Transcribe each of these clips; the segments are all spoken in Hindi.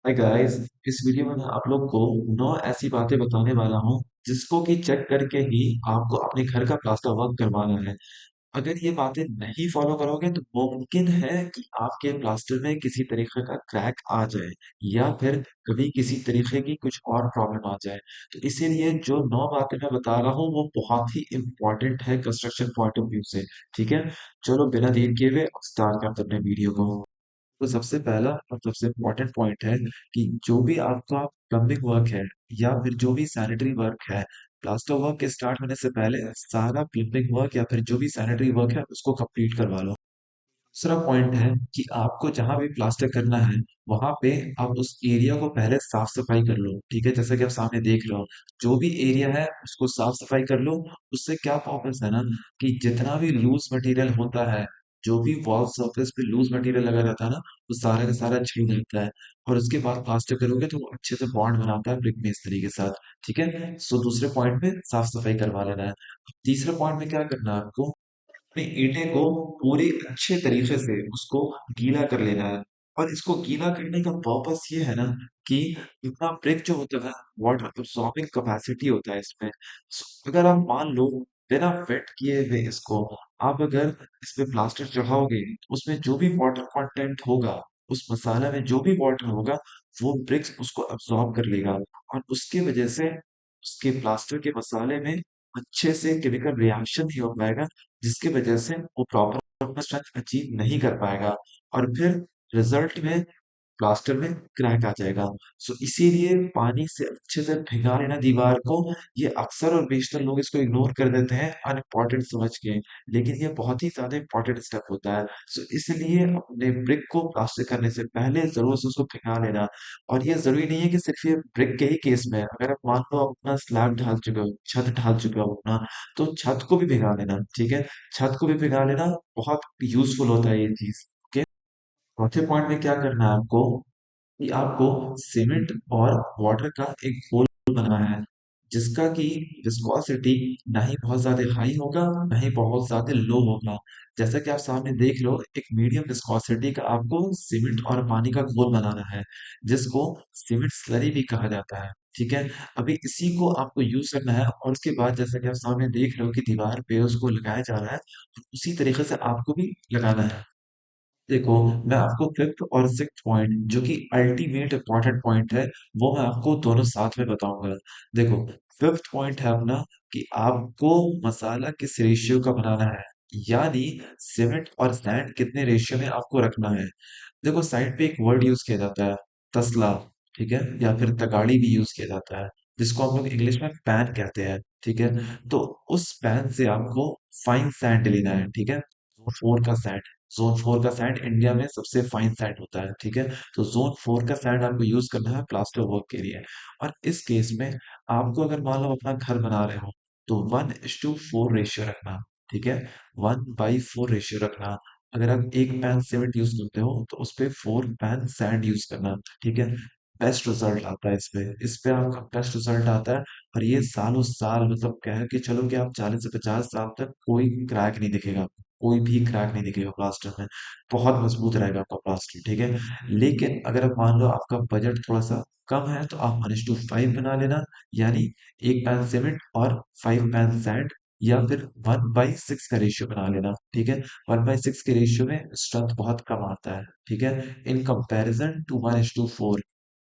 Hi guys. इस वीडियो में मैं आप लोग को 9 ऐसी बातें बताने वाला हूँ जिसको कि चेक करके ही आपको अपने घर का प्लास्टर वर्क करवाना है। अगर ये बातें नहीं फॉलो करोगे तो मुमकिन है कि आपके प्लास्टर में किसी तरीके का क्रैक आ जाए या फिर कभी किसी तरीके की कुछ और प्रॉब्लम आ जाए। तो इसीलिए जो 9 बातें मैं बता रहा हूँ वो बहुत ही इंपॉर्टेंट है कंस्ट्रक्शन पॉइंट ऑफ व्यू से। ठीक है, चलो बिना देर किए हुए स्टार्ट करते हैं अपने वीडियो को। तो सबसे पहला और सबसे इम्पोर्टेंट पॉइंट है कि जो भी आपका प्लम्बिंग वर्क है या फिर जो भी सैनिटरी वर्क है, प्लास्टर वर्क के स्टार्ट होने से पहले सारा प्लम्बिंग वर्क या फिर जो भी सैनिटरी वर्क है उसको कंप्लीट करवा लो। दूसरा पॉइंट है कि आपको जहां भी प्लास्टर करना है वहां पे आप उस एरिया को पहले साफ सफाई कर लो। ठीक है, जैसा कि आप सामने देख रहे हो, जो भी एरिया है उसको साफ सफाई कर लो। उससे क्या प्रॉब्लम है ना कि जितना भी लूज मटेरियल होता है, जो भी वॉल सरफेस पे लूज मटेरियल लगा रहता है ना, वो सारा का सारा छिड़ जाता है। और उसके बाद प्लास्टर करोगे तो वो अच्छे से बॉन्ड बनाता है ब्रिक मेसनरी के साथ। ठीक है, सो दूसरे पॉइंट में साफ सफाई करवा लेना है। तीसरे पॉइंट में क्या करना है आपको, अपने ईंटे को पूरे अच्छे तरीके से उसको गीला कर लेना है। और इसको गीला करने का पर्पस ये है ना कि इतना ब्रिक जो होता है वाटर अब्सॉर्बिंग कैपेसिटी होता है इसमें। अगर आप मान लो बिना वेट किए हुए इसको आप अगर इस पे प्लास्टर चढ़ाओगे, उसमें जो भी वाटर कंटेंट होगा, उस मसाला में जो भी वाटर होगा, वो ब्रिक्स उसको अब्सॉर्ब कर लेगा। और उसकी वजह से उसके प्लास्टर के मसाले में अच्छे से केमिकल रिएक्शन नहीं हो पाएगा, जिसकी वजह से वो प्रॉपर अपना स्ट्रेंथ अचीव नहीं कर पाएगा। और फिर रिजल्ट में प्लास्टर में क्रैक आ जाएगा। सो इसीलिए पानी से अच्छे से भिगा लेना दीवार को। ये अक्सर और बेशतर लोग इसको इग्नोर कर देते हैं अनइम्पोर्टेंट समझ के, लेकिन ये बहुत ही ज्यादा इंपॉर्टेंट स्टेप होता है। सो इसलिए अपने ब्रिक को प्लास्टर करने से पहले जरूर से उसको भिगा लेना। और ये जरूरी नहीं है कि सिर्फ ये ब्रिक के ही केस में है। अगर आप मान लो आप अपना स्लैब ढाल चुके हो, छत ढाल चुके हो अपना, तो छत को भी भिगा लेना। ठीक है, छत को भी भिगा लेना, बहुत यूजफुल होता है ये चीज। ओके, चौथे पॉइंट में क्या करना है आपको कि आपको सीमेंट और वाटर का एक घोल बनाना है, जिसका कि विस्कोसिटी ना ही बहुत ज्यादा हाई होगा ना ही बहुत ज्यादा लो होगा। जैसा कि आप सामने देख लो, एक मीडियम विस्कोसिटी का आपको सीमेंट और पानी का घोल बनाना है, जिसको सीमेंट स्लरी भी कहा जाता है। ठीक है, अभी इसी को आपको यूज करना है और उसके बाद जैसा कि आप सामने देख रहे हो कि दीवार पे उसको लगाया जा रहा है, तो उसी तरीके से आपको भी लगाना है। देखो, मैं आपको फिफ्थ और सिक्स्थ पॉइंट जो कि अल्टीमेट इंपॉर्टेंट पॉइंट है, वो मैं आपको दोनों साथ में बताऊंगा। देखो, फिफ्थ पॉइंट है अपना कि आपको मसाला किस रेशियो का बनाना है, यानी सीमेंट और सैंड कितने रेशियो में आपको रखना है। देखो, साइड पे एक वर्ड यूज किया जाता है, तसला। ठीक है, या फिर तगाड़ी भी यूज किया जाता है, जिसको हम लोग इंग्लिश में पैन कहते हैं। ठीक है, तो उस पैन से आपको फाइन सैंड लेना है। ठीक है, जोन 4 का सैंड। जोन 4 का सैंड इंडिया में सबसे फाइन सैंड होता है। ठीक है, तो जोन 4 का सैंड आपको यूज करना है प्लास्टर वर्क के लिए। और इस केस में आपको अगर मान लो अपना घर बना रहे हो, तो 1:4 रेशियो रखना। ठीक है, 1/4 रेशियो रखना। अगर आप एक पैन सीमेंट यूज करते हो तो उस पे 4 पैन सैंड यूज करना। ठीक है, बेस्ट रिजल्ट आता है इस पे आपका बेस्ट रिजल्ट आता है। और ये सालों साल, मतलब कह के चलो कि आप 40 से 50 साल तक कोई क्रैक नहीं दिखेगा, कोई भी क्रैक नहीं दिखेगा प्लास्टर में। बहुत मजबूत रहेगा आपका प्लास्टर। ठीक है, लेकिन अगर आप मान लो आपका बजट थोड़ा सा कम है तो आप 1:5 बना लेना, यानी एक पैन सीमेंट और 5 पैन सैंड, या फिर 1/6 का रेशियो बना लेना। ठीक है, 1/6 के रेशियो में स्ट्रेंथ बहुत कम आता है। ठीक है, इन कंपैरिजन टू 1:4।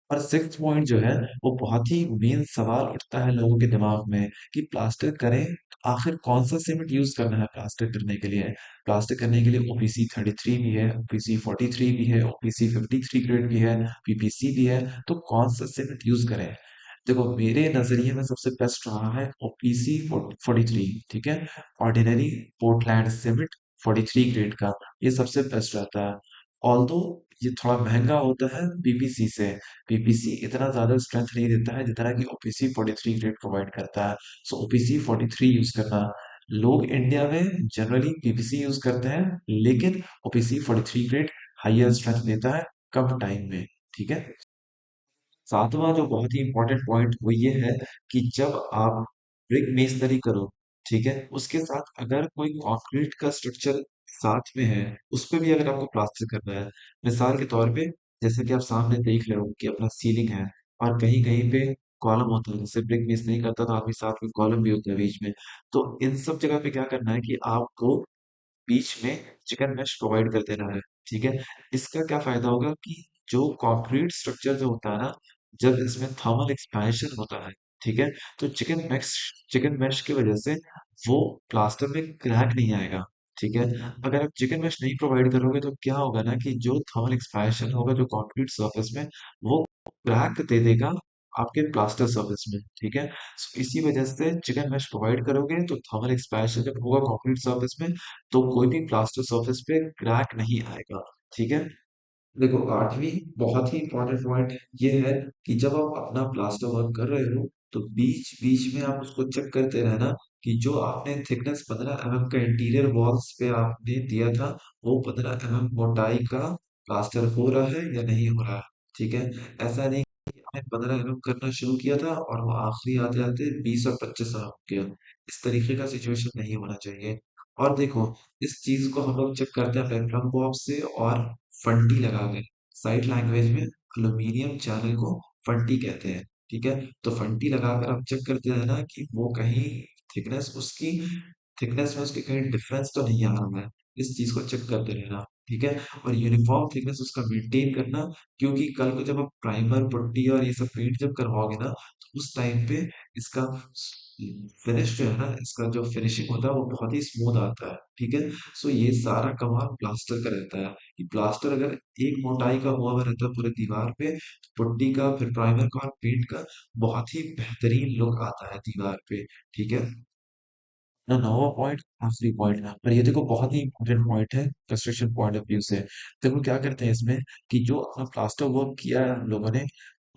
और सिक्स पॉइंट जो है, वो बहुत ही मेन सवाल उठता है लोगों के दिमाग में कि प्लास्टर करें तो आखिर कौन सा सीमेंट यूज करना है प्लास्टर करने के लिए। प्लास्टर करने के लिए OPC 33 भी है, OPC 43 भी है, OPC 53 ग्रेड भी है, PPC भी है। तो कौन सा सीमेंट यूज करें। देखो, मेरे नजरिए में सबसे बेस्ट रहा है OPC 43। ठीक है, ऑर्डिनरी पोर्टलैंड सीमेंट 43 ग्रेड का, ये सबसे बेस्ट रहता है। ऑल्दो ये थोड़ा महंगा होता है पीपीसी से। पीपीसी इतना ज्यादा स्ट्रेंथ नहीं देता है जितना कि OPC 43 ग्रेड प्रोवाइड करता है। सो OPC 43 यूज करना। लोग इंडिया में जनरली पीपीसी यूज करते हैं, लेकिन OPC 43 ग्रेड हाइयर स्ट्रेंथ देता है कम टाइम में। ठीक है, सातवां जो बहुत ही इंपॉर्टेंट पॉइंट वो ये है कि जब आप ब्रिक मेसनरी करो, ठीक है, उसके साथ अगर कोई कंक्रीट का स्ट्रक्चर साथ में है, उस पे भी अगर आपको प्लास्टर करना है, मिसाल के तौर पे जैसे कि आप सामने देख रहे हो कि अपना सीलिंग है और कहीं कहीं पे कॉलम होता है, जैसे ब्रिक मिस नहीं करता तो आदमी साथ में कॉलम भी होता है बीच में। तो इन सब जगह पे क्या करना है कि आपको बीच में चिकन मैश प्रोवाइड कर देना है। ठीक है, इसका क्या फायदा होगा कि जो कंक्रीट स्ट्रक्चर जो होता है ना, जब इसमें थर्मल एक्सपेंशन होता है, ठीक है, तो चिकन मैश की वजह से वो प्लास्टर में क्रैक नहीं आएगा। ठीक है, अगर आप चिकन मैश नहीं प्रोवाइड करोगे तो क्या होगा ना कि जो थर्मल एक्सपेंशन होगा जो कंक्रीट सरफेस में, वो क्रैक दे देगा आपके प्लास्टर सरफेस में। ठीक है, इसी वजह से चिकन मैश प्रोवाइड करोगे तो थर्मल एक्सपेंशन जब होगा कंक्रीट सरफेस में, तो कोई भी प्लास्टर सरफेस पे क्रैक नहीं आएगा। ठीक है, देखो आठवीं बहुत ही इंपॉर्टेंट पॉइंट ये है कि जब आप अपना प्लास्टर वर्क कर रहे हो तो बीच बीच में आप उसको चेक करते रहना कि जो आपने थिकनेस 15 mm का इंटीरियर वॉल्स पे आपने दिया था, वो 15 mm मोटाई का प्लास्टर हो रहा है या नहीं हो रहा है। ठीक है, ऐसा नहीं कि आपने 15 mm करना शुरू किया था और वो आखिरी आते आते 20 और 25 हो गया। इस तरीके का सिचुएशन नहीं होना चाहिए। और देखो, इस चीज को हम लोग चेक करते हैं पेंडुलम बॉक्स से और फंटी लगा के। साइड लैंग्वेज में एल्यूमिनियम चैनल को फंटी कहते हैं। ठीक है, तो फंटी लगाकर आप चेक करते हैं ना कि वो कहीं थिकनेस उसकी थिकनेस में उसके कहीं डिफरेंस तो नहीं आ रहा है। इस चीज को चेक करते रहना। ठीक है, और यूनिफॉर्म थिकनेस उसका मेंटेन करना, क्योंकि कल को जब आप प्राइमर पुट्टी और ये सब पेंट जब करवाओगे ना, तो उस टाइम पे इसका फिनिश जो है ना, इसका जो फिनिशिंग होता है वो बहुत ही स्मूथ आता है। ठीक है, सो ये सारा कमाल प्लास्टर का रहता है कि प्लास्टर अगर एक मोटाई का हुआ हुआ रहता है पूरे दीवार पे, तो पुट्टी का फिर प्राइमर का और पेंट का बहुत ही बेहतरीन लुक आता है दीवार पे। ठीक है ना, नौवां पॉइंट आखिरी पॉइंट, और ये देखो बहुत ही इंपॉर्टेंट पॉइंट है कंस्ट्रक्शन पॉइंट ऑफ व्यू से। देखो क्या करते हैं इसमें कि जो अपना प्लास्टर वर्क किया है हम लोगों ने,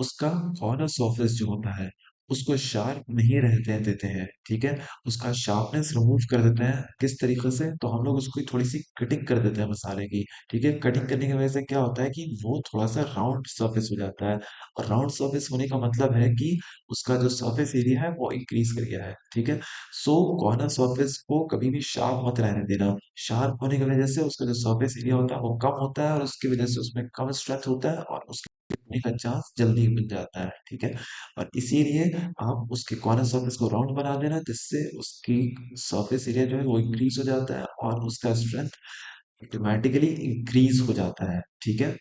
उसका कॉर्नर सरफेस जो होता है उसको शार्प नहीं रहते देते हैं। ठीक है, उसका शार्पनेस रिमूव कर देते हैं। किस तरीके से, तो हम लोग उसको थोड़ी सी कटिंग कर देते हैं मसाले की। ठीक है, कटिंग करने की वजह से क्या होता है कि वो थोड़ा सा राउंड सरफेस हो जाता है, और राउंड सरफेस होने का मतलब है कि उसका जो सरफेस एरिया है वो इंक्रीज कर गया है। ठीक है, सो कॉर्नर सरफेस को कभी भी शार्प मत रहने देना। शार्प होने की वजह से उसका जो सरफेस एरिया होता है वो कम होता है, और उसकी वजह से उसमें कम स्ट्रेंथ होता है और उसके टूटने का चांस जल्दी मिल जाता है। ठीक है, और इसीलिए आप उसके कॉर्नर सरफेस को राउंड बना देना, जिससे उसकी सरफेस एरिया जो है वो इंक्रीज हो जाता है और उसका स्ट्रेंथ ऑटोमेटिकली इंक्रीज हो जाता है। ठीक है,